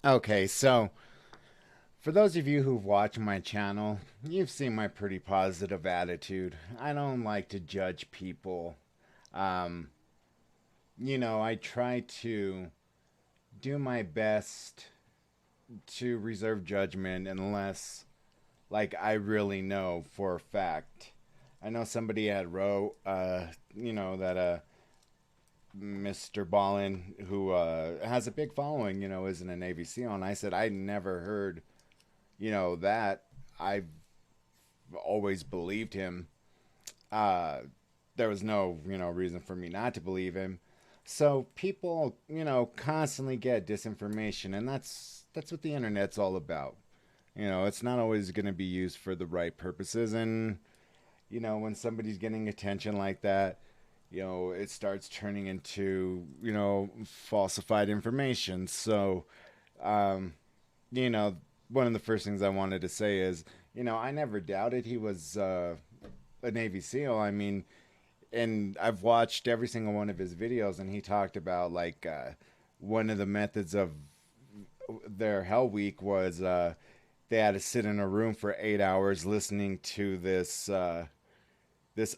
Okay, so for those of you who've watched my channel, you've seen my pretty positive attitude. I don't like to judge people. Um, I try to do my best to reserve judgment unless, like, I really know for a fact. I know somebody had wrote, that Mr. Ballin, who has a big following, isn't a Navy SEAL, and I said I never heard, that. I've always believed him. Uh, there was no, reason for me not to believe him. So people, constantly get disinformation, and that's what the internet's all about. It's not always going to be used for the right purposes, and when somebody's getting attention like that, it starts turning into, falsified information. So, um, you know, one of the first things I wanted to say is, I never doubted he was a Navy SEAL. I mean, and I've watched every single one of his videos, and he talked about like one of the methods of their Hell Week was they had to sit in a room for 8 hours listening to this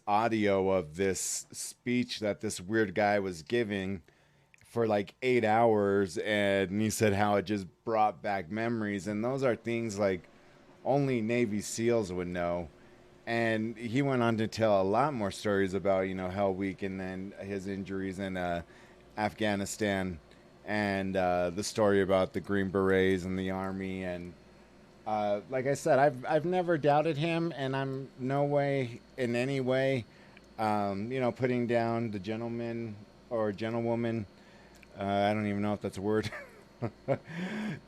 audio of this speech that this weird guy was giving for like 8 hours, and he said how it just brought back memories, and those are things like only Navy SEALs would know. And he went on to tell a lot more stories about Hell Week and then his injuries in Afghanistan, and the story about the Green Berets and the Army. And like I said, I've never doubted him, and I'm no way in any way, putting down the gentleman or gentlewoman. I don't even know if that's a word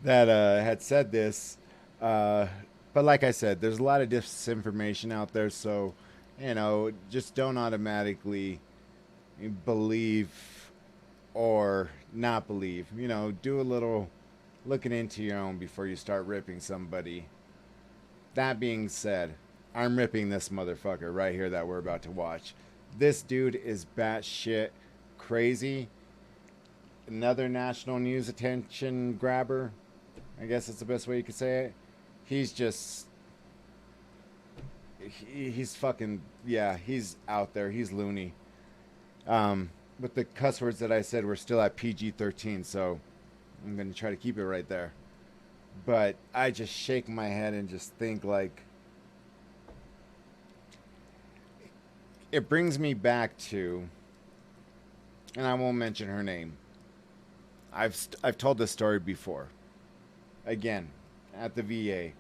that had said this. Uh, but like I said, there's a lot of disinformation out there, so just don't automatically believe or not believe. Do a little looking into your own before you start ripping somebody. That being said, I'm ripping this motherfucker right here that we're about to watch. This dude is batshit crazy. Another national news attention grabber. I guess that's the best way you could say it. He's just he's fucking, yeah, he's out there. He's loony. But the cuss words that I said were still at PG-13, so I'm gonna try to keep it right there. But I just shake my head and just think like it brings me back to, and I won't mention her name. I've told this story before. Again, at the VA,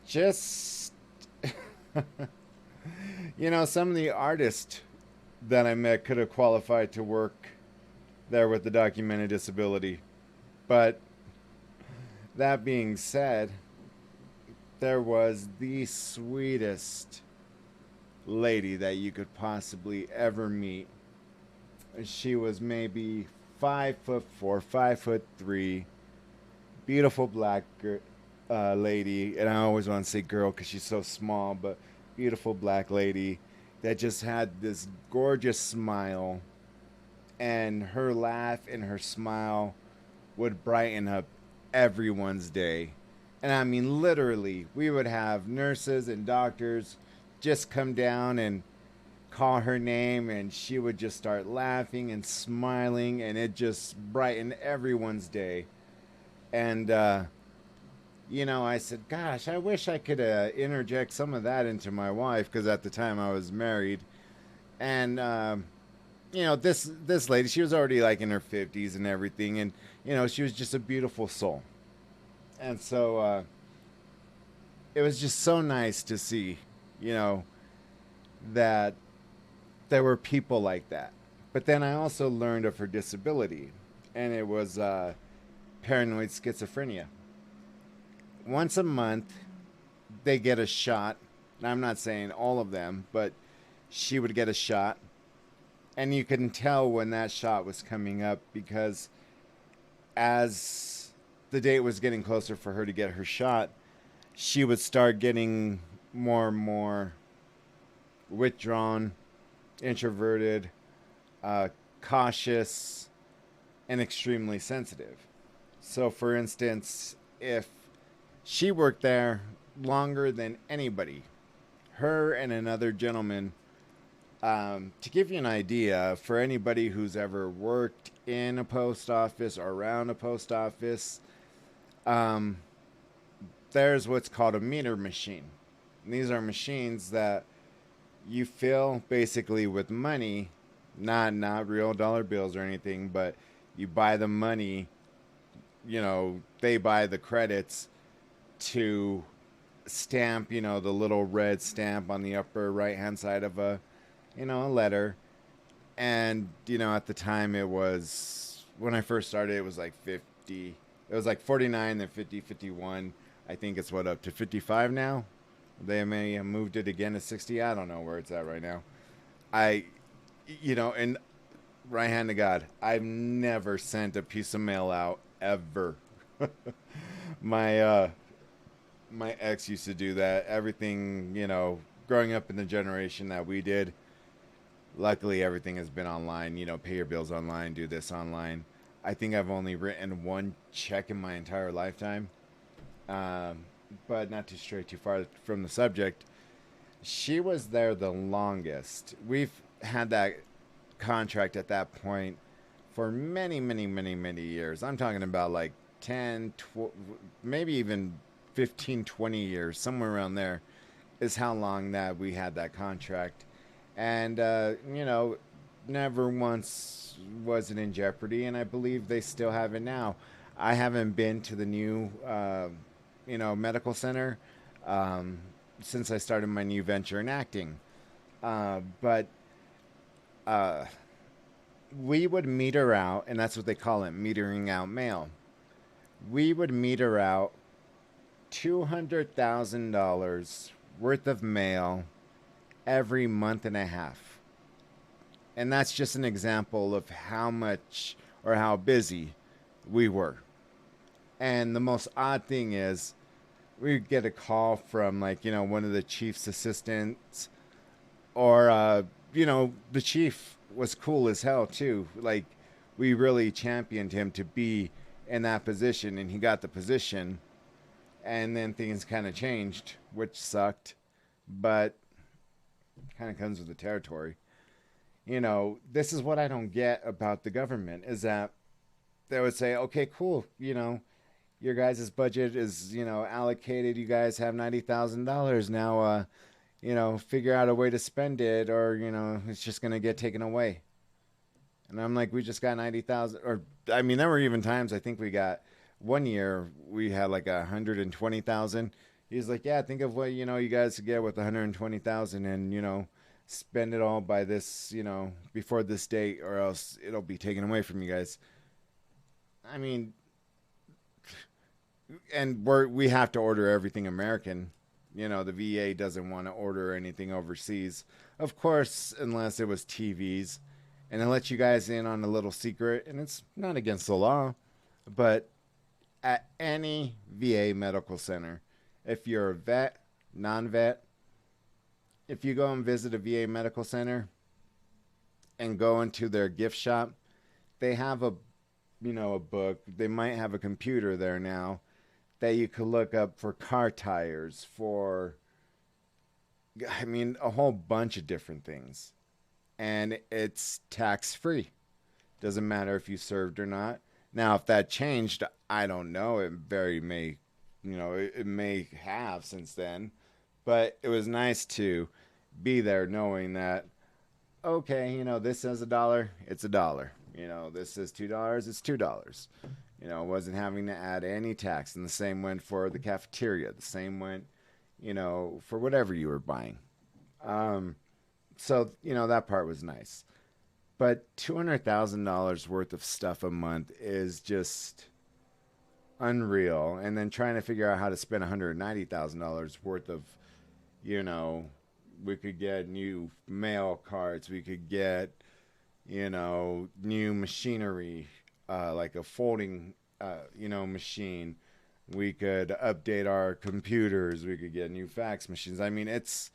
just some of the artists that I met could have qualified to work there with the documented disability. But that being said, there was the sweetest lady that you could possibly ever meet. She was maybe 5'4", 5'3", beautiful black lady, and I always want to say girl because she's so small, but beautiful black lady that just had this gorgeous smile, and her laugh and her smile would brighten up everyone's day. And I mean, literally, we would have nurses and doctors just come down and call her name, and she would just start laughing and smiling, and it just brightened everyone's day. And, I said, gosh, I wish I could interject some of that into my wife, because at the time I was married. And, this lady, she was already like in her 50s and everything, and she was just a beautiful soul. And so it was just so nice to see, you know, that there were people like that. But then I also learned of her disability, and it was paranoid schizophrenia. Once a month, they get a shot. I'm not saying all of them, but she would get a shot. And you can tell when that shot was coming up because as the date was getting closer for her to get her shot, she would start getting more and more withdrawn, introverted, cautious, and extremely sensitive. So, for instance, if she worked there longer than anybody, her and another gentleman, to give you an idea, for anybody who's ever worked in a post office or around a post office, um, there's what's called a meter machine. And these are machines that you fill basically with money, not real dollar bills or anything, but you buy the money. They buy the credits to stamp, the little red stamp on the upper right hand side of a letter. And, at the time it was, when I first started, it was like 50, it was like 49, then 50, 51. I think it's up to 55 now. They may have moved it again to 60. I don't know where it's at right now. I, and right hand to God, I've never sent a piece of mail out ever. my my ex used to do that. Everything, growing up in the generation that we did, luckily everything has been online. Pay your bills online, do this online. I think I've only written one check in my entire lifetime. But not to stray too far from the subject. She was there the longest. We've had that contract at that point for many, many, many, many years. I'm talking about like 10, maybe even 15, 20 years, somewhere around there is how long that we had that contract. And, never once was it in jeopardy. And I believe they still have it now. I haven't been to the new, medical center since I started my new venture in acting. But we would meter out, and that's what they call it, metering out mail. We would meter out $200,000 worth of mail every month and a half. And that's just an example of how much or how busy we were. And the most odd thing is, we get a call from one of the chief's assistants, or the chief was cool as hell too. Like, we really championed him to be in that position, and he got the position. And then things kind of changed, which sucked, but kind of comes with the territory. This is what I don't get about the government, is that they would say, okay, cool, your guys' budget is, allocated. You guys have $90,000 now. Figure out a way to spend it, or it's just gonna get taken away. And I'm like, we just got 90,000, or I mean, there were even times I think we got one year we had like 120,000. He's like, yeah, think of what you guys get with 120,000, and spend it all by this, before this date, or else it'll be taken away from you guys. I mean, and we have to order everything American. The VA doesn't want to order anything overseas, of course, unless it was TVs. And I let you guys in on a little secret, and it's not against the law, but at any VA medical center, if you're a vet, non-vet, if you go and visit a VA medical center and go into their gift shop, they have a book. They might have a computer there now that you could look up for car tires, for, a whole bunch of different things. And it's tax free. Doesn't matter if you served or not. Now, if that changed, I don't know. It very may, it may have since then. But it was nice to be there knowing that, okay, this says $1, it's $1. This says $2, it's $2. Wasn't having to add any tax. And the same went for the cafeteria. The same went, for whatever you were buying. So, that part was nice. But $200,000 worth of stuff a month is just unreal. And then trying to figure out how to spend $190,000 worth of, we could get new mail carts. We could get, new machinery, like a folding, machine. We could update our computers. We could get new fax machines. If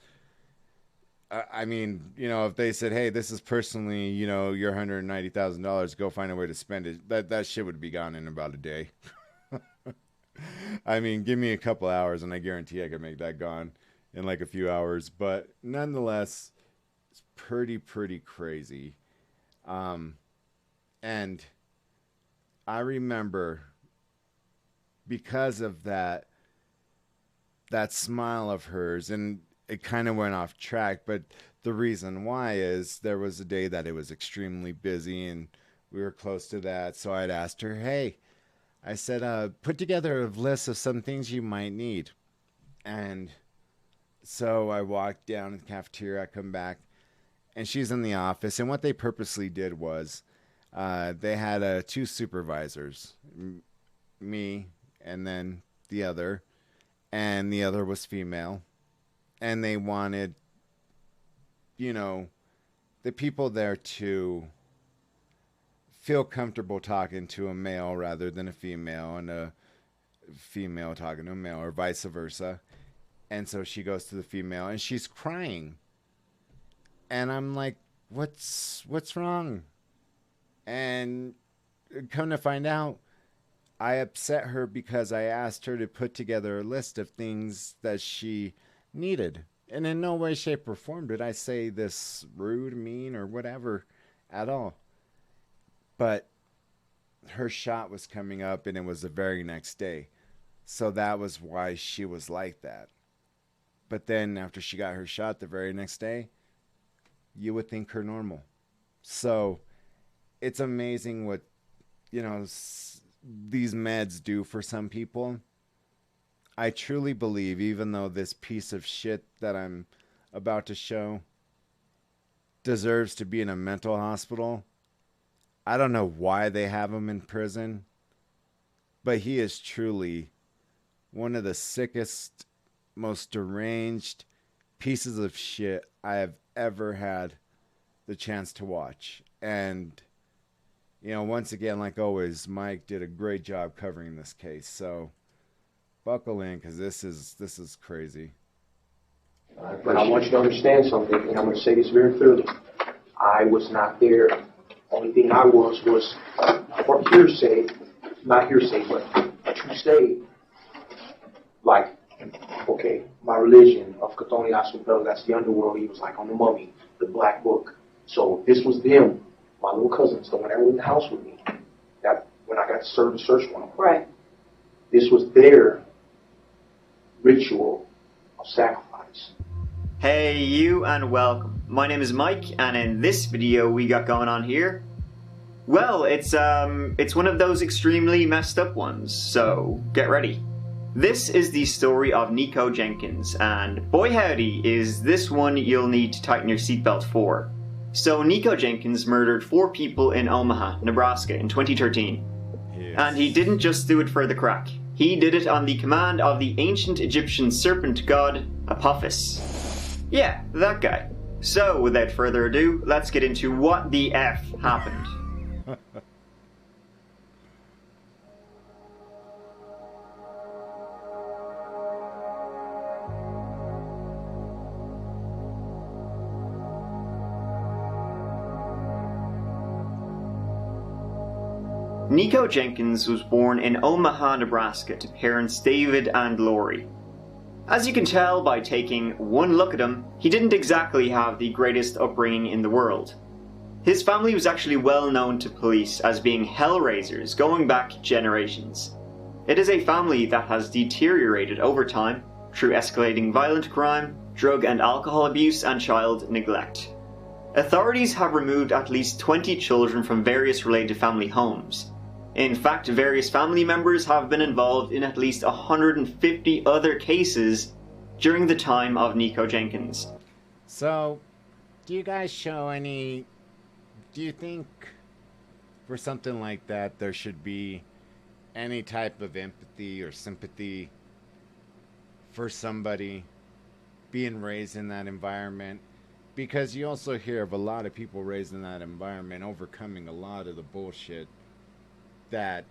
they said, hey, this is personally, your $190,000, go find a way to spend it. That shit would be gone in about a day. I mean, give me a couple hours and I guarantee I could make that gone in like a few hours. But nonetheless, it's pretty crazy. Um, and I remember because of that smile of hers, and it kind of went off track, but the reason why is there was a day that it was extremely busy and we were close to that. So I'd asked her, hey, I said, put together a list of some things you might need. And so I walked down to the cafeteria, I come back, and she's in the office. And what they purposely did was they had two supervisors, me and then the other, and the other was female. And they wanted, you know, the people there to feel comfortable talking to a male rather than a female, and a female talking to a male, or vice versa. And so she goes to the female and she's crying. And I'm like, what's wrong? And come to find out, I upset her because I asked her to put together a list of things that she needed. And in no way, shape, or form did I say this rude, mean, or whatever at all. But her shot was coming up and it was the very next day. So that was why she was like that. But then after she got her shot the very next day, you would think her normal. So it's amazing what, you know, these meds do for some people. I truly believe, even though this piece of shit that I'm about to show deserves to be in a mental hospital, I don't know why they have him in prison, but he is truly one of the sickest, most deranged pieces of shit I have ever had the chance to watch. And, you know, once again, like always, Mike did a great job covering this case. So buckle in, because this is crazy. But I want you to understand something, and I'm going to say this very clearly. I was not there. Only thing I was for hearsay, not hearsay, but to say, like, okay, my religion of Catholic Hospital, that's the underworld. He was like on the Mummy, the Black Book. So this was them, my little cousins. So when they were in the house with me, that when I got served a search warrant, right? This was their ritual of sacrifice. Hey you, and welcome. My name is Mike, and in this video we got going on here, well, it's one of those extremely messed up ones, so get ready. This is the story of Nikko Jenkins, and boy howdy is this one you'll need to tighten your seatbelt for. So Nikko Jenkins murdered 4 people in Omaha, Nebraska in 2013. Yes. And he didn't just do it for the crack. He did it on the command of the ancient Egyptian serpent god, Apophis. Yeah, that guy. So, without further ado, let's get into what the F happened. Nikko Jenkins was born in Omaha, Nebraska to parents David and Lori. As you can tell by taking one look at him, he didn't exactly have the greatest upbringing in the world. His family was actually well known to police as being hellraisers going back generations. It is a family that has deteriorated over time through escalating violent crime, drug and alcohol abuse, and child neglect. Authorities have removed at least 20 children from various related family homes. In fact, various family members have been involved in at least 150 other cases during the time of Nikko Jenkins. So, do you guys show any... Do you think for something like that there should be any type of empathy or sympathy for somebody being raised in that environment? Because you also hear of a lot of people raised in that environment overcoming a lot of the bullshit that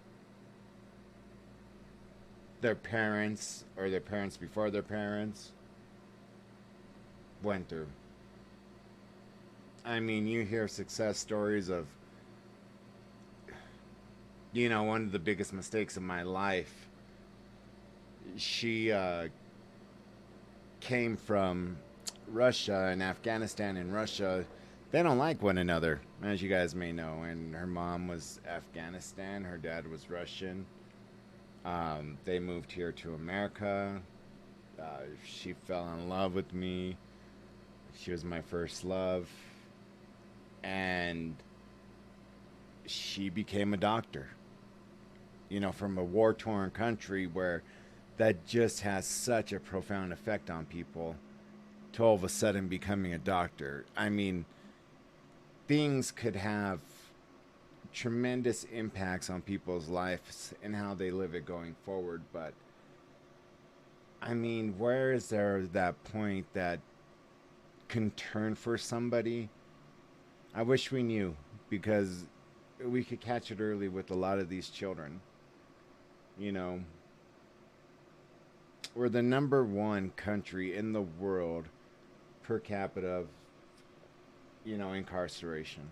their parents or their parents before their parents went through. I mean, you hear success stories of you know, one of the biggest mistakes of my life. She came from Russia, and Afghanistan and Russia, they don't like one another, as you guys may know. And her mom was Afghanistan, her dad was Russian. They moved here to America. She fell in love with me. She was my first love. And she became a doctor. You know, from a war-torn country where that just has such a profound effect on people, to all of a sudden becoming a doctor. I mean, things could have tremendous impacts on people's lives and how they live it going forward. But I mean, where is there that point that can turn for somebody? I wish we knew, because we could catch it early with a lot of these children. You know, we're the #1 country in the world per capita of, you know, incarceration.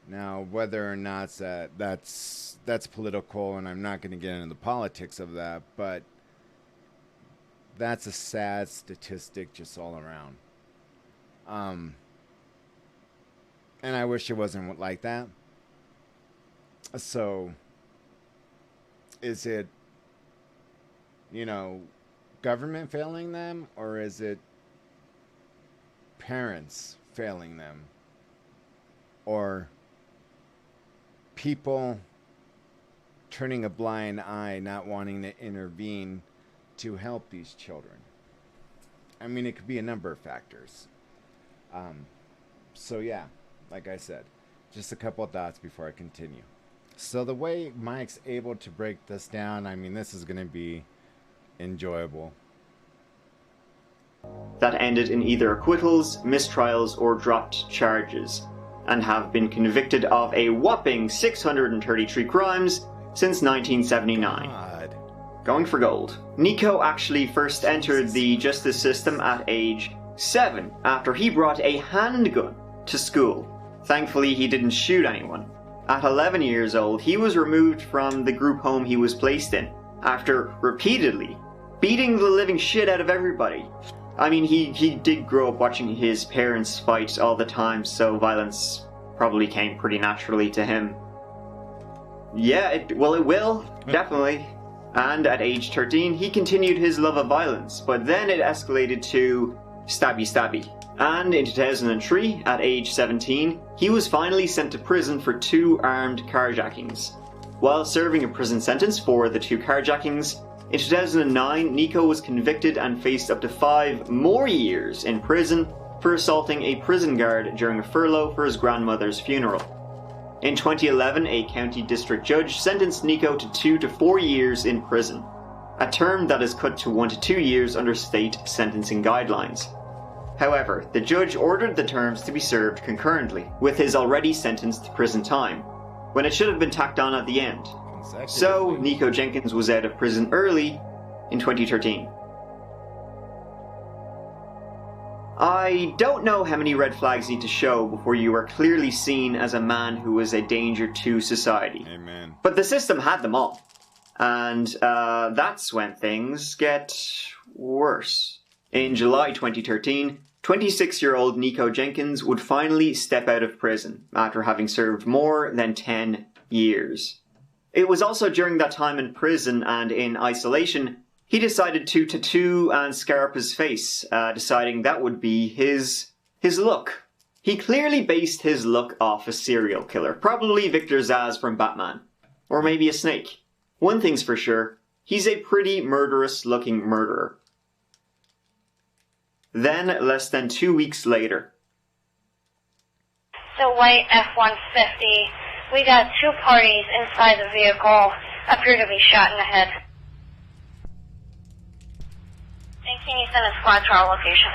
Now, whether or not that's political, and I'm not going to get into the politics of that, but that's a sad statistic just all around. And I wish it wasn't like that. So, is it, you know, government failing them, or is it parents failing them, or people turning a blind eye, not wanting to intervene to help these children? I mean, it could be a number of factors. So yeah, like I said, just a couple of thoughts before I continue. So the way Mike's able to break this down, I mean, this is going to be enjoyable. That ended in either acquittals, mistrials, or dropped charges, and have been convicted of a whopping 633 crimes since 1979. God. Going for gold. Nikko actually first entered the justice system at age 7 after he brought a handgun to school. Thankfully, he didn't shoot anyone. At 11 years old, he was removed from the group home he was placed in after repeatedly beating the living shit out of everybody. I mean, he did grow up watching his parents fight all the time, so violence probably came pretty naturally to him. Yeah, it will, definitely. And at age 13, he continued his love of violence, but then it escalated to stabby. And in 2003, at age 17, he was finally sent to prison for 2 armed carjackings. While serving a prison sentence for the 2 carjackings, in 2009, Nikko was convicted and faced up to 5 more years in prison for assaulting a prison guard during a furlough for his grandmother's funeral. In 2011, a county district judge sentenced Nikko to 2 to 4 years in prison, a term that is cut to 1 to 2 years under state sentencing guidelines. However, the judge ordered the terms to be served concurrently with his already sentenced prison time, when it should have been tacked on at the end. So, Nikko Jenkins was out of prison early in 2013. I don't know how many red flags need to show before you are clearly seen as a man who is a danger to society. Amen. But the system had them all. And that's when things get worse. In July 2013, 26-year-old Nikko Jenkins would finally step out of prison after having served more than 10 years. It was also during that time in prison and in isolation, he decided to tattoo and scar up his face, deciding that would be his look. He clearly based his look off a serial killer, probably Victor Zsasz from Batman. Or maybe a snake. One thing's for sure, he's a pretty murderous-looking murderer. Then, less than 2 weeks later. The white F-150. We got 2 parties inside the vehicle. Appear to be shot in the head. And can you send a squad to our location?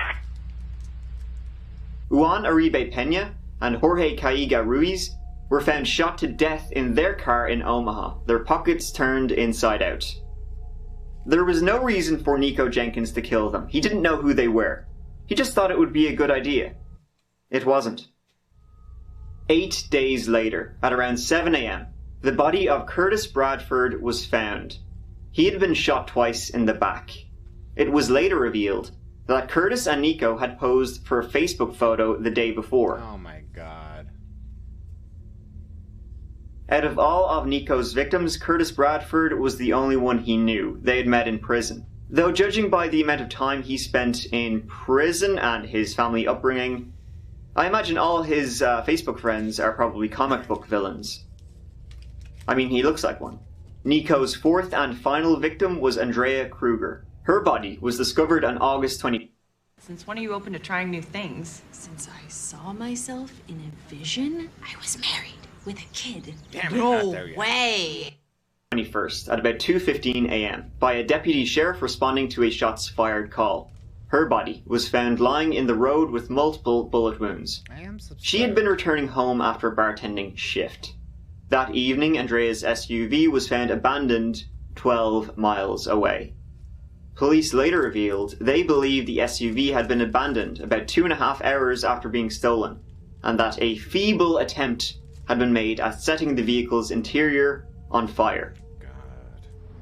Juan Uribe Peña and Jorge Caiga Ruiz were found shot to death in their car in Omaha, their pockets turned inside out. There was no reason for Nikko Jenkins to kill them. He didn't know who they were. He just thought it would be a good idea. It wasn't. 8 days later, at around 7 a.m., the body of Curtis Bradford was found. He had been shot twice in the back. It was later revealed that Curtis and Nikko had posed for a Facebook photo the day before. Oh my god. Out of all of Nikko's victims, Curtis Bradford was the only one he knew. They had met in prison. Though judging by the amount of time he spent in prison and his family upbringing, I imagine all his Facebook friends are probably comic book villains. I mean, he looks like one. Nikko's fourth and final victim was Andrea Kruger. Her body was discovered on August 20. Since when are you open to trying new things? Since I saw myself in a vision, I was married with a kid. Damn it, No not there yet. way! 21st at about 2:15 a.m. by a deputy sheriff responding to a shots fired call. Her body was found lying in the road with multiple bullet wounds. She had been returning home after a bartending shift. That evening, Andrea's SUV was found abandoned 12 miles away. Police later revealed they believed the SUV had been abandoned about 2.5 hours after being stolen, and that a feeble attempt had been made at setting the vehicle's interior on fire.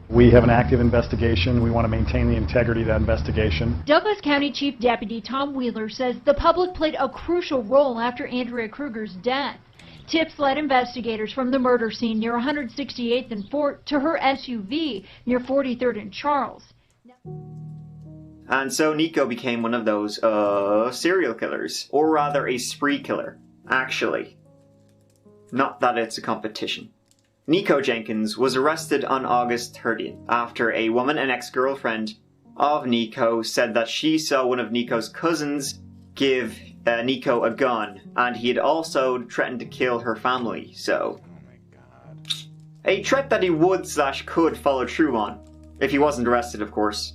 We have an active investigation. We want to maintain the integrity of that investigation. Douglas County Chief Deputy Tom Wheeler says the public played a crucial role after Andrea Kruger's death. Tips led investigators from the murder scene near 168th and Fort to her SUV near 43rd and Charles. And so Nikko became one of those, serial killers. Or rather, a spree killer. Actually. Not that it's a competition. Nikko Jenkins was arrested on August 30th after a woman, an ex-girlfriend of Nikko, said that she saw one of Nikko's cousins give Nikko a gun, and he had also threatened to kill her family, so... Oh my god. A threat that he would/could follow through on, if he wasn't arrested, of course.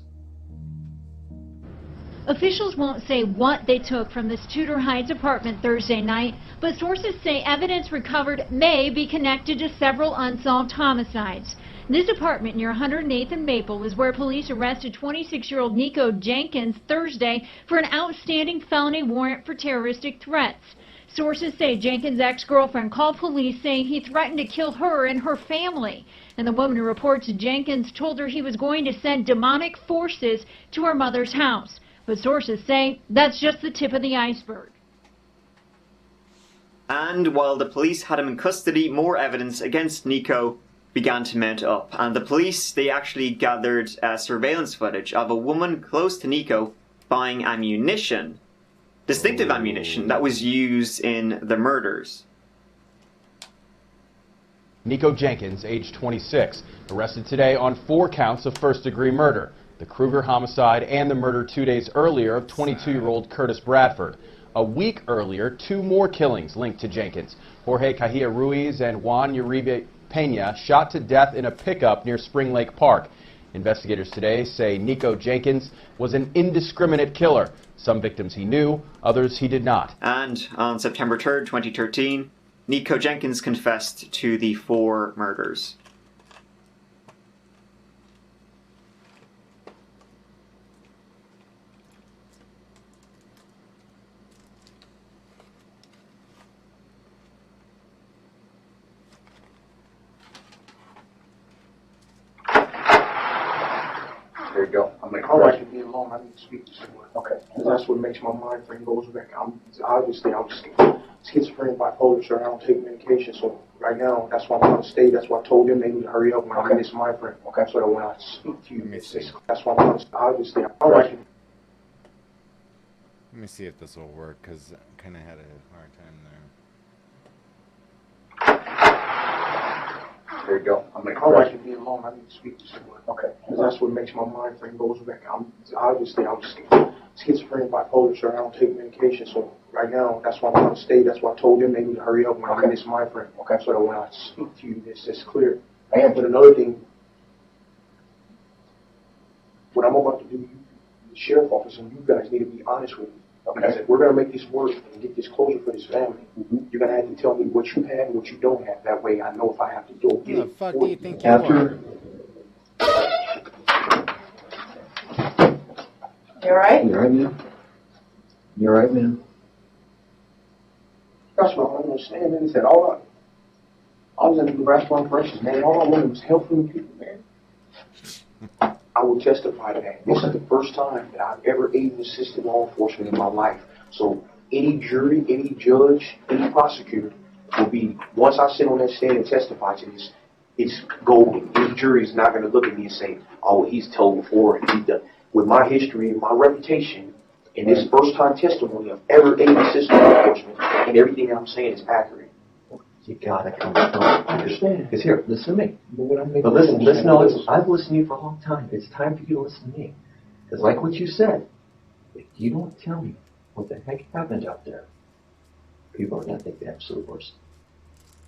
Officials won't say what they took from this Tudor Heights apartment Thursday night, but sources say evidence recovered may be connected to several unsolved homicides. This apartment near 108th and Maple is where police arrested 26-year-old Nikko Jenkins Thursday for an outstanding felony warrant for terroristic threats. Sources say Jenkins' ex-girlfriend called police saying he threatened to kill her and her family. And the woman who reports Jenkins told her he was going to send demonic forces to her mother's house. But sources say that's just the tip of the iceberg. And while the police had him in custody, more evidence against Nikko began to mount up. And the police, they actually gathered surveillance footage of a woman close to Nikko buying ammunition. Distinctive ammunition that was used in the murders. Nikko Jenkins, age 26, arrested today on 4 counts of first-degree murder. The Kruger homicide and the murder 2 days earlier of 22-year-old Curtis Bradford. A week earlier, 2 more killings linked to Jenkins. Jorge Cajilla Ruiz and Juan Uribe Peña shot to death in a pickup near Spring Lake Park. Investigators today say Nikko Jenkins was an indiscriminate killer. Some victims he knew, others he did not. And on September 3rd, 2013, Nikko Jenkins confessed to the 4 murders. There you go. I'm like, I like to be alone. I need to speak to someone. Okay. Because that's what makes my mind frame goes back. I'm schizophrenic, bipolar, sir. I don't take medication. So right now, that's why I'm trying to stay. That's why I told them they need to hurry up when I'm in this mind frame. Okay. So that when I speak to you, that's why I'm trying to stay. Obviously, I like to. Let me see if this will work, because I kind of had a hard time there. There you go. I'm like, I like to be alone. I need to speak to someone. Okay. Because that's what makes my mind frame goes back. I'm schizophrenic, bipolar, sir. I don't take medication. So right now, that's why I'm trying to stay. That's why I told them they need to hurry up when I'm in this mind frame. Okay. So that when I speak to you, it's clear. And but another thing, what I'm about to do, the sheriff office and you guys need to be honest with me. Okay. Because if we're going to make this work and get this closure for this family, you're going to have to tell me what you have and what you don't have. That way I know if I have to go get it. Who the fuck do you think you are? You alright? You alright, man? You alright, man? That's what I don't understand. And he said, all right. I was in the Nebraska corrections, man. All I wanted was helping the people, man. I will testify to that. This is the first time that I've ever aided and assisted law enforcement in my life. So any jury, any judge, any prosecutor will be, once I sit on that stand and testify to this, it's golden. Any jury is not going to look at me and say, oh, he's told before and he's done. With my history and my reputation, and this first time testimony of ever aided and assisted law enforcement, and everything I'm saying is accurate. You gotta come to terms. I understand. Because here, listen to me. But listen, I've listened to you for a long time. It's time for you to listen to me. Because like what you said, if you don't tell me what the heck happened out there, people are going to think the absolute worst.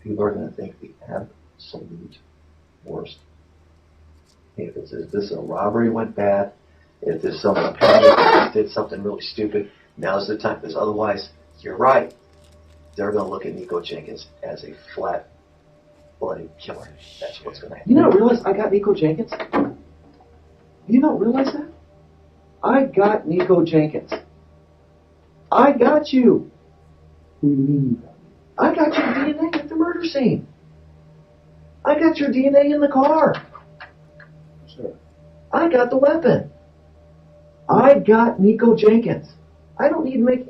People are going to think the absolute worst. If this a robbery went bad, if there's someone did something really stupid, now's the time. Because otherwise, you're right. They're going to look at Nikko Jenkins as a flat-blooded killer. That's what's going to happen. You don't realize I got Nikko Jenkins? You don't realize that? I got Nikko Jenkins. I got you. Who do you mean? I got your DNA at the murder scene. I got your DNA in the car. Sure. I got the weapon. I got Nikko Jenkins. I don't need to make...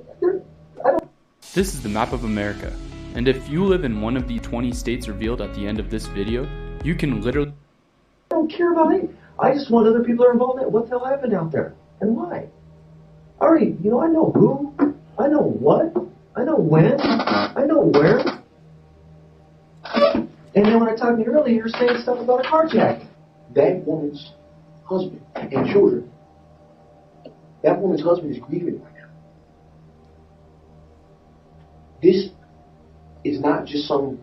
This is the map of America, and if you live in one of the 20 states revealed at the end of this video, you can literally... I don't care about it. I just want other people that are involved in it. What the hell happened out there? And why? I already, I know who, I know what, I know when, I know where. And then when I talked to you earlier, you were saying stuff about a carjacking. That woman's husband and children, that woman's husband is grieving right now. This is not just some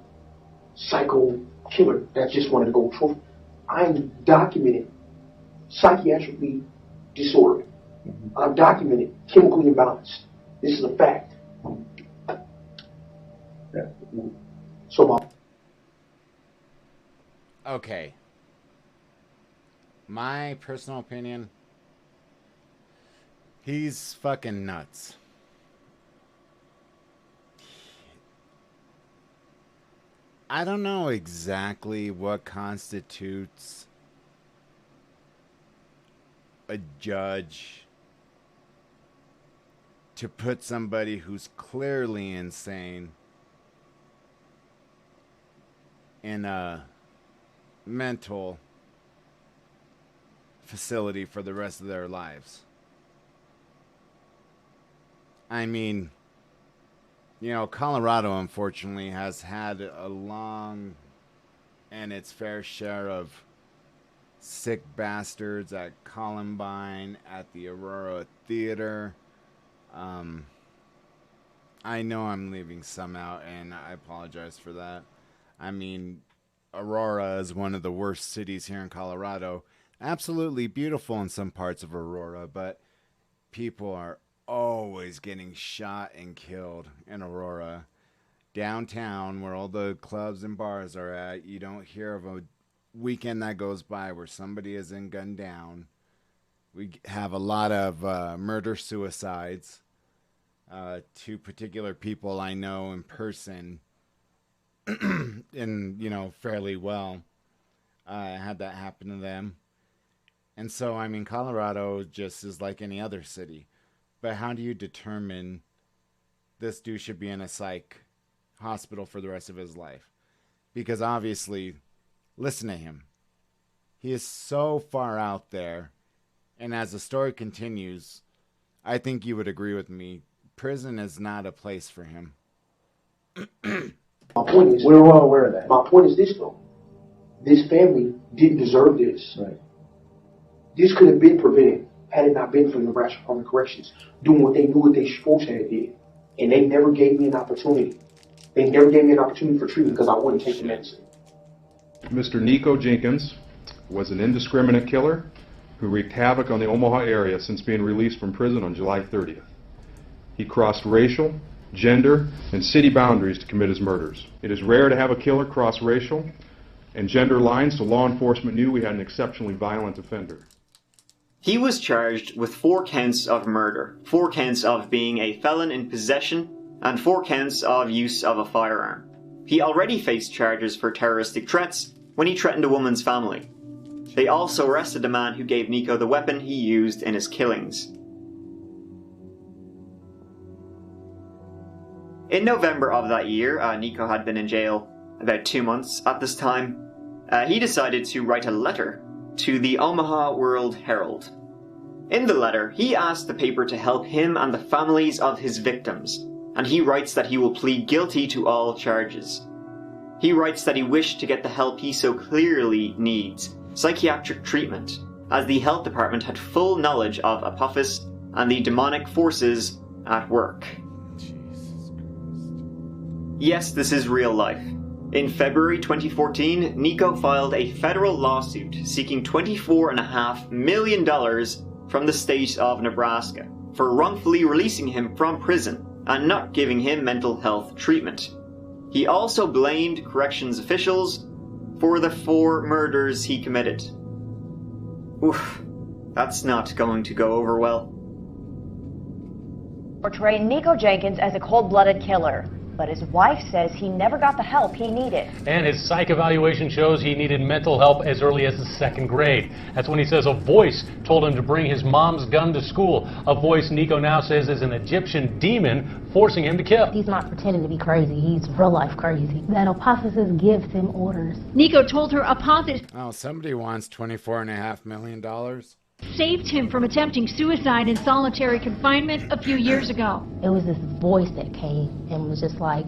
psycho killer that just wanted to go trophy. I'm documented psychiatrically disordered. I'm documented chemically imbalanced. This is a fact. So, okay. My personal opinion, he's fucking nuts. I don't know exactly what constitutes a judge to put somebody who's clearly insane in a mental facility for the rest of their lives. I mean, Colorado, unfortunately, has had a long and its fair share of sick bastards at Columbine, at the Aurora Theater. I know I'm leaving some out, and I apologize for that. I mean, Aurora is one of the worst cities here in Colorado. Absolutely beautiful in some parts of Aurora, but people are always getting shot and killed in Aurora. Downtown, where all the clubs and bars are at, you don't hear of a weekend that goes by where somebody isn't gunned down. We have a lot of murder-suicides. Two particular people I know in person and, fairly well, had that happen to them. And so, I mean, Colorado just is like any other city. But how do you determine this dude should be in a psych hospital for the rest of his life? Because obviously, listen to him. He is so far out there. And as the story continues, I think you would agree with me. Prison is not a place for him. My point is, we're well aware of that. My point is this, though. This family didn't deserve this. Right. This could have been prevented had it not been for the Nebraska Department of Corrections doing what they knew what they supposed to have did. And they never gave me an opportunity. They never gave me an opportunity for treatment because I wouldn't take the medicine. Mr. Nikko Jenkins was an indiscriminate killer who wreaked havoc on the Omaha area since being released from prison on July 30th. He crossed racial, gender, and city boundaries to commit his murders. It is rare to have a killer cross racial and gender lines, so law enforcement knew we had an exceptionally violent offender. He was charged with 4 counts of murder, 4 counts of being a felon in possession, and 4 counts of use of a firearm. He already faced charges for terroristic threats when he threatened a woman's family. They also arrested the man who gave Nikko the weapon he used in his killings. In November of that year, Nikko had been in jail about 2 months at this time. He decided to write a letter to the Omaha World Herald. In the letter, he asked the paper to help him and the families of his victims, and he writes that he will plead guilty to all charges. He writes that he wished to get the help he so clearly needs, psychiatric treatment, as the health department had full knowledge of Apophis and the demonic forces at work. Yes, this is real life. In February 2014, Nikko filed a federal lawsuit seeking $24.5 million from the state of Nebraska for wrongfully releasing him from prison and not giving him mental health treatment. He also blamed corrections officials for the 4 murders he committed. Oof, that's not going to go over well. Portray Nikko Jenkins as a cold-blooded killer, but his wife says he never got the help he needed. And his psych evaluation shows he needed mental help as early as the 2nd grade. That's when he says a voice told him to bring his mom's gun to school. A voice Nikko now says is an Egyptian demon forcing him to kill. He's not pretending to be crazy, he's real life crazy. That Apophis gives him orders. Nikko told her Apophis somebody wants $24.5 million. Saved him from attempting suicide in solitary confinement a few years ago. It was this voice that came and was just like,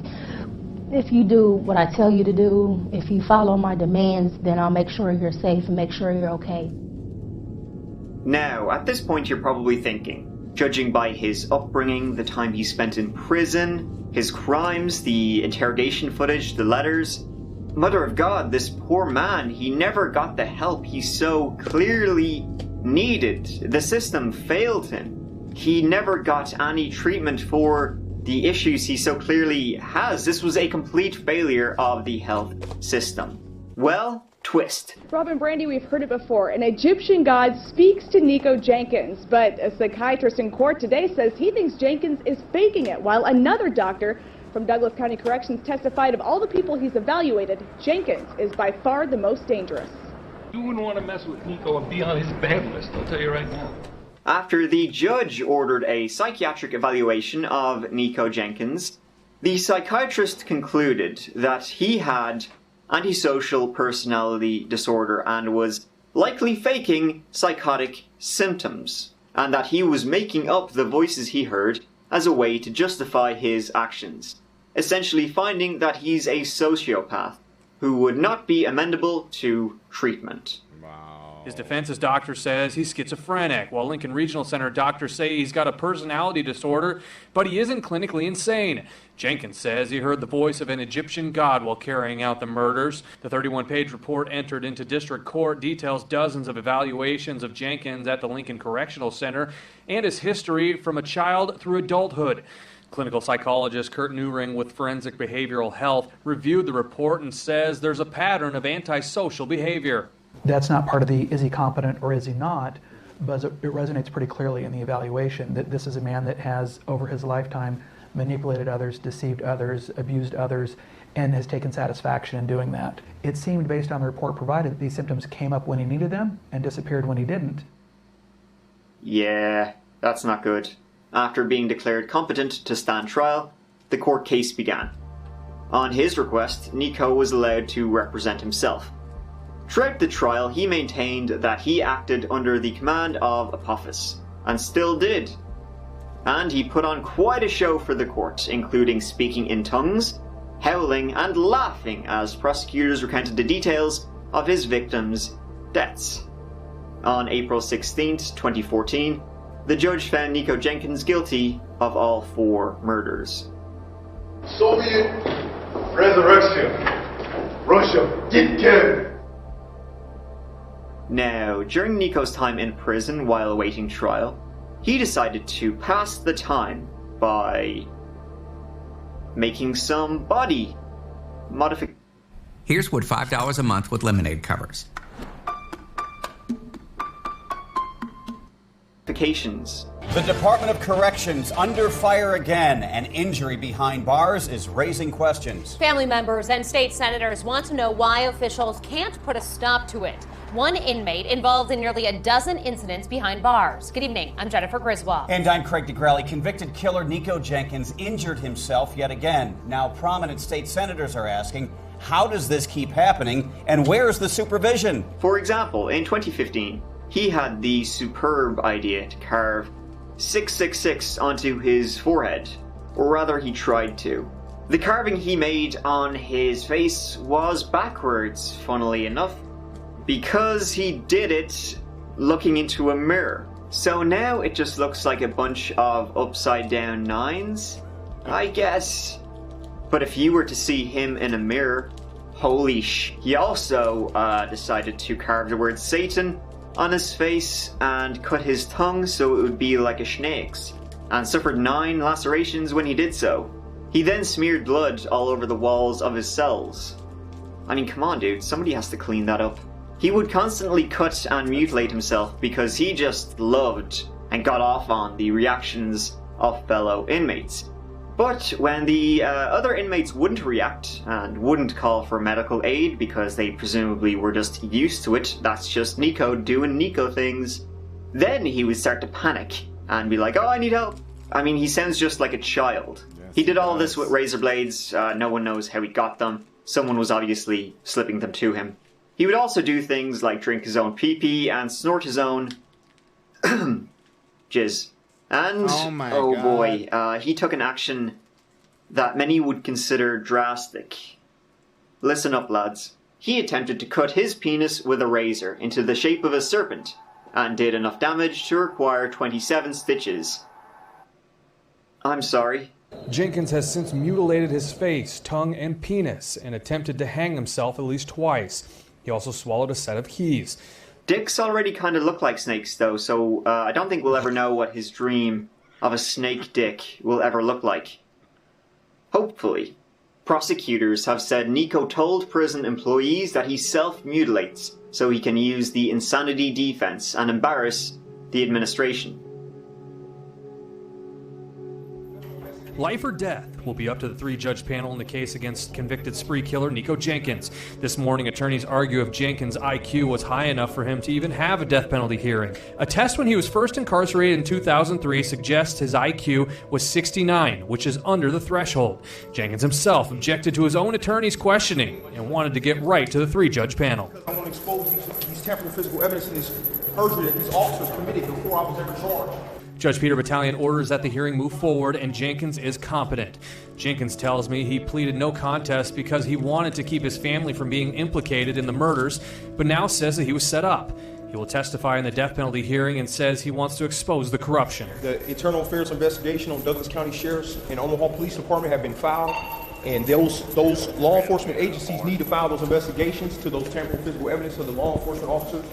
if you do what I tell you to do, if you follow my demands, then I'll make sure you're safe and make sure you're okay. Now, at this point you're probably thinking, judging by his upbringing, the time he spent in prison, his crimes, the interrogation footage, the letters, Mother of God, this poor man, he never got the help he so clearly needed. The system failed him. He never got any treatment for the issues he so clearly has. This was a complete failure of the health system. Well, twist. Robin Brandy, we've heard it before. An Egyptian god speaks to Nikko Jenkins, but a psychiatrist in court today says he thinks Jenkins is faking it, while another doctor from Douglas County Corrections testified of all the people he's evaluated, Jenkins is by far the most dangerous. You wouldn't want to mess with Nikko and be on his bad list, I'll tell you right now. After the judge ordered a psychiatric evaluation of Nikko Jenkins, the psychiatrist concluded that he had antisocial personality disorder and was likely faking psychotic symptoms, and that he was making up the voices he heard as a way to justify his actions, essentially finding that he's a sociopath who would not be amenable to treatment. His defense's doctor says he's schizophrenic, while Lincoln Regional Center doctors say he's got a personality disorder, but he isn't clinically insane. Jenkins says he heard the voice of an Egyptian god while carrying out the murders. The 31-page report entered into district court details dozens of evaluations of Jenkins at the Lincoln Correctional Center and his history from a child through adulthood. Clinical psychologist Kurt Newring with Forensic Behavioral Health reviewed the report and says there's a pattern of antisocial behavior. That's not part of the is he competent or is he not, but it resonates pretty clearly in the evaluation that this is a man that has, over his lifetime, manipulated others, deceived others, abused others, and has taken satisfaction in doing that. It seemed, based on the report provided, that these symptoms came up when he needed them and disappeared when he didn't. Yeah, that's not good. After being declared competent to stand trial, the court case began. On his request, Nikko was allowed to represent himself. Throughout the trial, he maintained that he acted under the command of Apophis, and still did. And he put on quite a show for the court, including speaking in tongues, howling, and laughing as prosecutors recounted the details of his victims' deaths. On April 16, 2014, the judge found Nikko Jenkins guilty of all 4 murders. Soviet resurrection. Russia, get Kevin. Now, during Nikko's time in prison while awaiting trial, he decided to pass the time by making some body modifications. Here's what $5 a month with Lemonade covers. ramifications. The Department of Corrections under fire again. An injury behind bars is raising questions. Family members and state senators want to know why officials can't put a stop to it. One inmate involved in nearly a dozen incidents behind bars. Good evening. I'm Jennifer Griswold. And I'm Craig DeGrelli. Convicted killer Nikko Jenkins injured himself yet again. Now prominent state senators are asking, how does this keep happening and where's the supervision? For example, in 2015, he had the superb idea to carve 666 onto his forehead, or rather he tried to. The carving he made on his face was backwards, funnily enough, because he did it looking into a mirror. So now it just looks like a bunch of upside down nines, I guess. But if you were to see him in a mirror, holy sh! He also decided to carve the word Satan on his face and cut his tongue so it would be like a snake's, and suffered 9 lacerations when he did so. He then smeared blood all over the walls of his cells. I mean, come on dude, somebody has to clean that up. He would constantly cut and mutilate himself because he just loved and got off on the reactions of fellow inmates. But when the other inmates wouldn't react and wouldn't call for medical aid because they presumably were just used to it, that's just Nikko doing Nikko things, then he would start to panic and be like, oh, I need help. I mean, he sounds just like a child. Yes, he did all this with razor blades. No one knows how he got them. Someone was obviously slipping them to him. He would also do things like drink his own pee-pee and snort his own jizz. And, oh boy, he took an action that many would consider drastic. Listen up, lads. He attempted to cut his penis with a razor into the shape of a serpent, and did enough damage to require 27 stitches. I'm sorry. Jenkins has since mutilated his face, tongue, and penis, and attempted to hang himself at least twice. He also swallowed a set of keys. Dicks already kind of look like snakes, though, so I don't think we'll ever know what his dream of a snake dick will ever look like. Hopefully. Prosecutors have said Nikko told prison employees that he self-mutilates so he can use the insanity defense and embarrass the administration. Life or death will be up to the 3-judge panel in the case against convicted spree killer Nikko Jenkins. This morning, attorneys argue if Jenkins' IQ was high enough for him to even have a death penalty hearing. A test when he was first incarcerated in 2003 suggests his IQ was 69, which is under the threshold. Jenkins himself objected to his own attorney's questioning and wanted to get right to the 3-judge panel. I want to expose these temporal physical evidence and this perjury that these officers committed before I was ever charged. Judge Peter Battalion orders that the hearing move forward, and Jenkins is competent. Jenkins tells me he pleaded no contest because he wanted to keep his family from being implicated in the murders, but now says that he was set up. He will testify in the death penalty hearing and says he wants to expose the corruption. The internal affairs investigation on Douglas County Sheriff's and Omaha Police Department have been filed, and those law enforcement agencies need to file those investigations to those temporal physical evidence of the law enforcement officers.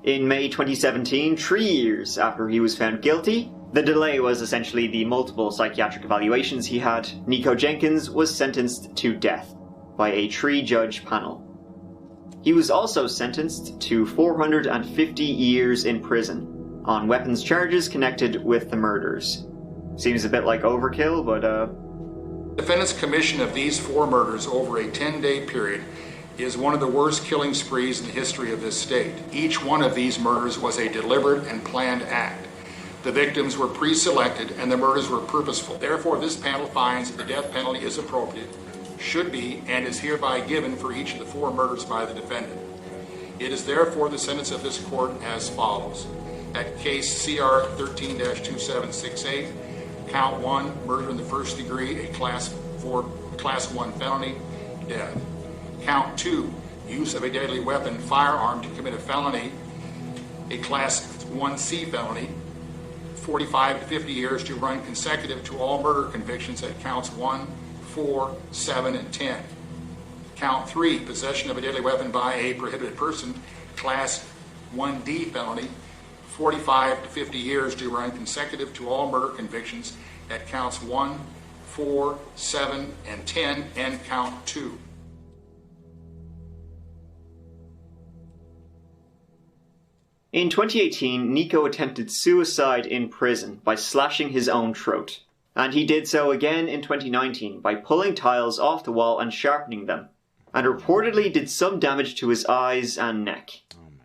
In May 2017, 3 years after he was found guilty, the delay was essentially the multiple psychiatric evaluations he had, Nikko Jenkins was sentenced to death by a 3-judge panel. He was also sentenced to 450 years in prison on weapons charges connected with the murders. Seems a bit like overkill, but Defendant's commission of these 4 murders over a 10-day period is one of the worst killing sprees in the history of this state. Each one of these murders was a deliberate and planned act. The victims were pre-selected and the murders were purposeful. Therefore, this panel finds that the death penalty is appropriate, should be, and is hereby given for each of the 4 murders by the defendant. It is therefore the sentence of this court as follows. At case CR 13-2768, count 1, murder in the first degree, a class 1 felony, death. Count 2, use of a deadly weapon, firearm to commit a felony, a class 1C felony, 45 to 50 years to run consecutive to all murder convictions at counts 1, 4, 7, and 10. Count 3, possession of a deadly weapon by a prohibited person, class 1D felony, 45 to 50 years to run consecutive to all murder convictions at counts 1, 4, 7, and 10, and count 2. In 2018, Nikko attempted suicide in prison by slashing his own throat. And he did so again in 2019 by pulling tiles off the wall and sharpening them, and reportedly did some damage to his eyes and neck.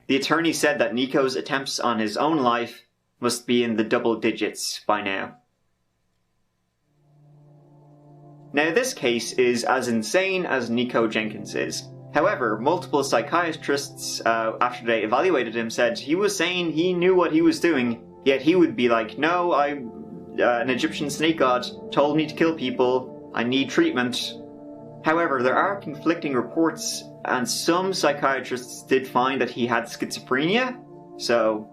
The attorney said that Nikko's attempts on his own life must be in the double digits by now. Now, this case is as insane as Nikko Jenkins is. However, multiple psychiatrists, after they evaluated him, said he was sane, he knew what he was doing, yet he would be like, no, an Egyptian snake god told me to kill people, I need treatment. However, there are conflicting reports, and some psychiatrists did find that he had schizophrenia, so...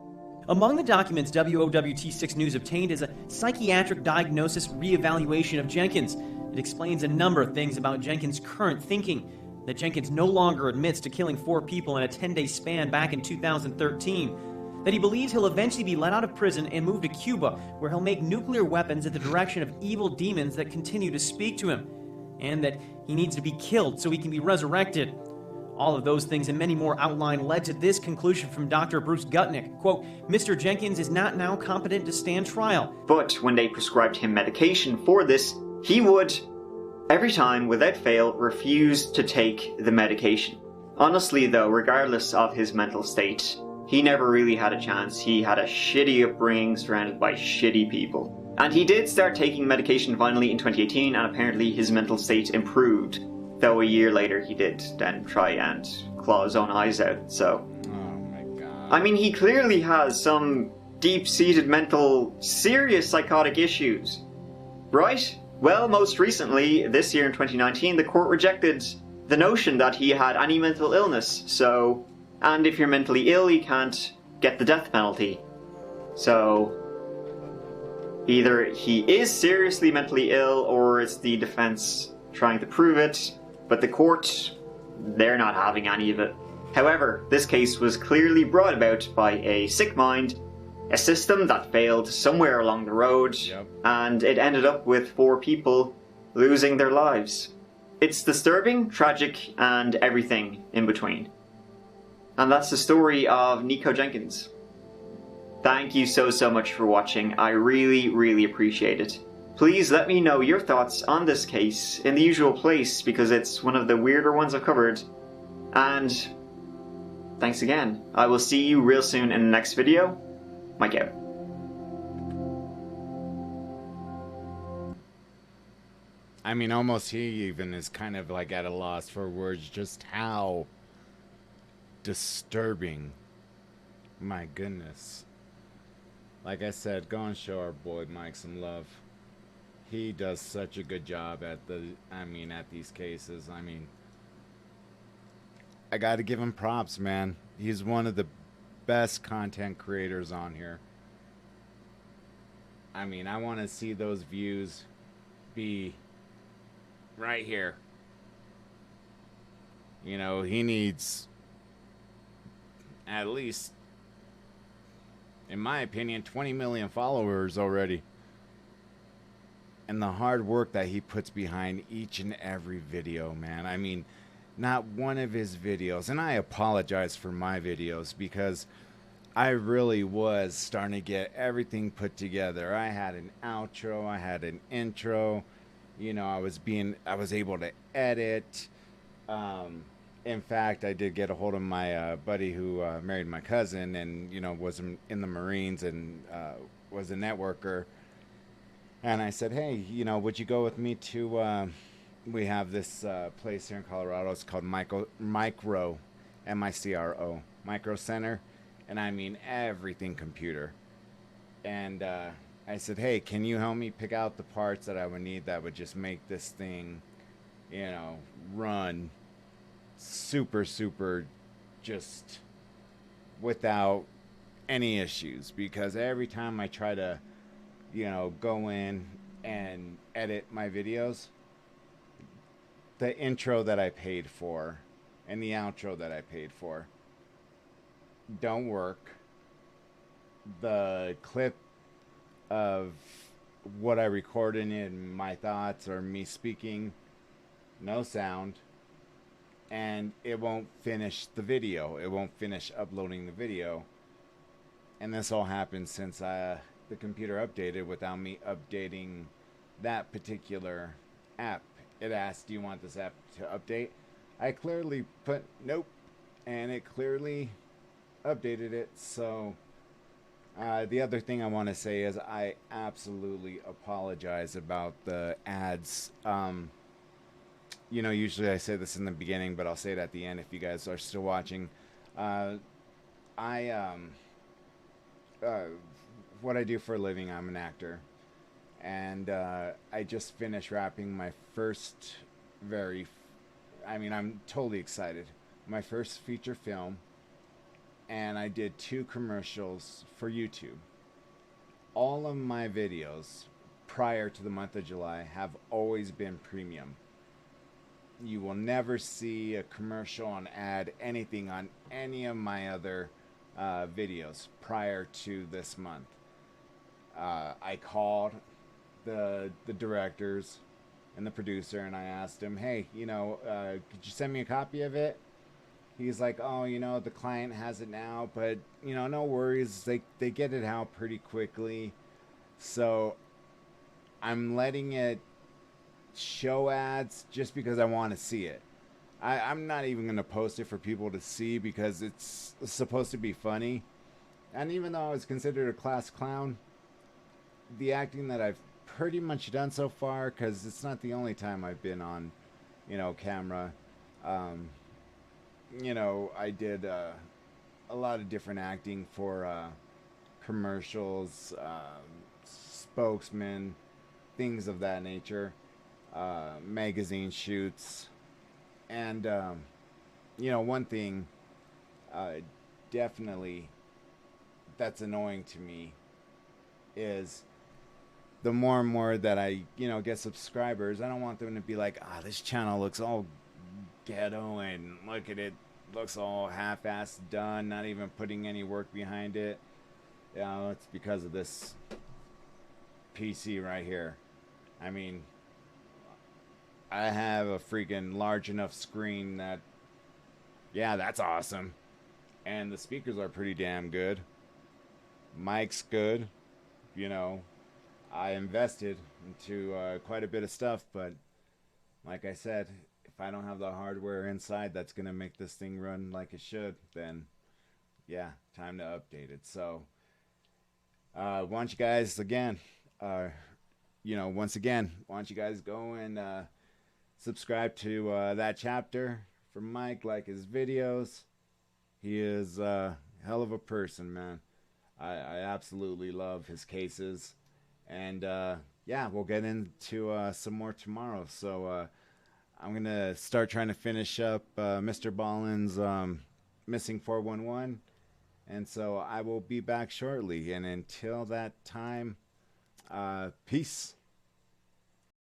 Among the documents WOWT6 News obtained is a psychiatric diagnosis reevaluation of Jenkins. It explains a number of things about Jenkins' current thinking. That Jenkins no longer admits to killing 4 people in a 10-day span back in 2013. That he believes he'll eventually be let out of prison and move to Cuba, where he'll make nuclear weapons at the direction of evil demons that continue to speak to him. And that he needs to be killed so he can be resurrected. All of those things and many more outlined led to this conclusion from Dr. Bruce Gutnick. Quote, Mr. Jenkins is not now competent to stand trial. But when they prescribed him medication for this, he would, every time, without fail, refuse to take the medication. Honestly though, regardless of his mental state, he never really had a chance. He had a shitty upbringing surrounded by shitty people. And he did start taking medication finally in 2018, and apparently his mental state improved. Though a year later he did then try and claw his own eyes out, so... Oh my god. I mean, he clearly has some deep-seated mental, serious psychotic issues. Right? Well, most recently, this year in 2019, the court rejected the notion that he had any mental illness, so... And if you're mentally ill, you can't get the death penalty. So... either he is seriously mentally ill, or it's the defense trying to prove it, but the court, they're not having any of it. However, this case was clearly brought about by a sick mind, a system that failed somewhere along the road, and it ended up with 4 people losing their lives. It's disturbing, tragic, and everything in between. And that's the story of Nikko Jenkins. Thank you so much for watching. I really appreciate it. Please let me know your thoughts on this case in the usual place, because it's one of the weirder ones I've covered. And thanks again. I will see you real soon in the next video. Mike out. I mean, almost he even is kind of like at a loss for words just how disturbing. My goodness. Like I said, go and show our boy Mike some love. He does such a good job at at these cases. I mean, I gotta give him props, man. He's one of the best content creators on here. I mean, I want to see those views be right here. You know, he needs at least, in my opinion, 20 million followers already. And the hard work that he puts behind each and every video, man. I mean, not one of his videos, and I apologize for my videos because I really was starting to get everything put together. I had an outro, I had an intro, you know, I was able to edit. In fact, I did get a hold of my buddy who married my cousin and, you know, was in the Marines and was a networker. And I said, hey, you know, would you go with me to, we have this place here in Colorado. It's called Micro, M-I-C-R-O, Micro Center. And I mean everything computer. And I said, hey, can you help me pick out the parts that I would need that would just make this thing, you know, run super just without any issues? Because every time I try to, you know, go in and edit my videos, the intro that I paid for and the outro that I paid for don't work. The clip of what I recorded in my thoughts or me speaking, no sound, and it won't finish the video. It won't finish uploading the video. And this all happened since the computer updated without me updating that particular app. It asked, do you want this app to update? I clearly put nope, and it clearly updated it. So the other thing I want to say is I absolutely apologize about the ads. You know, usually I say this in the beginning, but I'll say it at the end if you guys are still watching. What I do for a living, I'm an actor. And I just finished wrapping my first I'm totally excited. My first feature film. And I did 2 commercials for YouTube. All of my videos prior to the month of July have always been premium. You will never see a commercial, an ad, anything on any of my other videos prior to this month. I called the directors and the producer and I asked him, hey, could you send me a copy of it? He's like, oh, the client has it now, but, no worries. They get it out pretty quickly. So I'm letting it show ads just because I want to see it. I'm not even going to post it for people to see because it's supposed to be funny. And even though I was considered a class clown, the acting that I've pretty much done so far, because it's not the only time I've been on, camera. I did a lot of different acting for commercials, spokesmen, things of that nature, magazine shoots. And, one thing definitely that's annoying to me is the more and more that I, get subscribers, I don't want them to be like, this channel looks all ghetto and look at it, looks all half-assed done, not even putting any work behind it. It's because of this PC right here. I mean, I have a freaking large enough screen that, yeah, that's awesome. And the speakers are pretty damn good. Mic's good. I invested into quite a bit of stuff, but like I said, if I don't have the hardware inside that's going to make this thing run like it should, then yeah, time to update it. So why don't you guys again, once again, why don't you guys go and subscribe to that chapter for Mike, like his videos. He is a hell of a person, man. I absolutely love his cases. And yeah, we'll get into some more tomorrow. So I'm going to start trying to finish up Mr. Ballin's Missing 411. And so I will be back shortly. And until that time, peace.